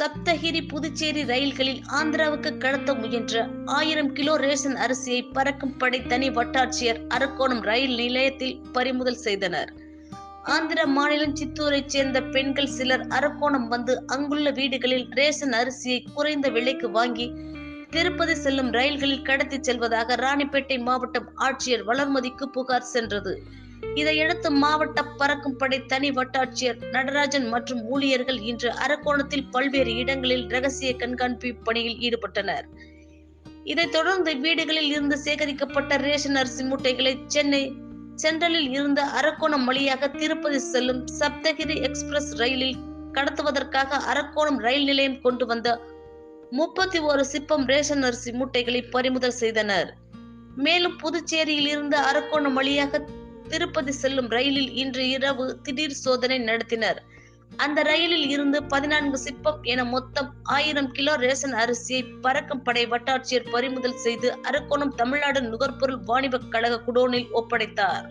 சப்தகிரி புதுச்சேரி ரயில்களில் ஆந்திராவுக்கு கடத்த முயன்ற 1000 கிலோ ரேஷன் அரிசியை பறக்கும் படை தனி வட்டாட்சியர் அரக்கோணம் ரயில் நிலையத்தில் பறிமுதல் செய்தனர். ஆந்திர மாநிலம் சித்தூரைச் சேர்ந்த பெண்கள் சிலர் அரக்கோணம் வந்து அங்குள்ள வீடுகளில் ரேஷன் அரிசியை குறைந்த விலைக்கு வாங்கி திருப்பதி செல்லும் ரயில்களில் கடத்தி செல்வதாக ராணிப்பேட்டை மாவட்டம் ஆட்சியர் வளர்மதிக்கு புகார் சென்றது. இதையடுத்து மாவட்ட பறக்கும் படை தனி வட்டாட்சியர் நடராஜன் மற்றும் ஊழியர்கள் இன்று அரக்கோணத்தில் பல்வேறு இடங்களில் ரகசிய கண்காணிப்பு பணியில் ஈடுபட்டனர். இதைத் தொடர்ந்து வீடுகளில் இருந்து சேகரிக்கப்பட்ட ரேஷன் அரிசி மூட்டைகளை சென்னை சென்ட்ரலில் இருந்து அரக்கோணம் வழியாக திருப்பதி செல்லும் சப்தகிரி எக்ஸ்பிரஸ் ரயிலில் கடத்துவதற்காக அரக்கோணம் ரயில் நிலையம் கொண்டு வந்த 31 சிப்பம் ரேஷன் அரிசி மூட்டைகளை பறிமுதல் செய்தனர். மேலும் புதுச்சேரியில் இருந்து அரக்கோணம் வழியாக திருப்பதி செல்லும் ரயிலில் இன்று இரவு திடீர் சோதனை நடத்தினர். அந்த ரயிலில் இருந்து 14 சிப்பம் என மொத்தம் 1000 கிலோ ரேஷன் அரிசியை பறக்கும் படை வட்டாட்சியர் பறிமுதல் செய்து அரக்கோணம் தமிழ்நாடு நுகர்பொருள் வாணிபக் கழக குடோனில் ஒப்படைத்தார்.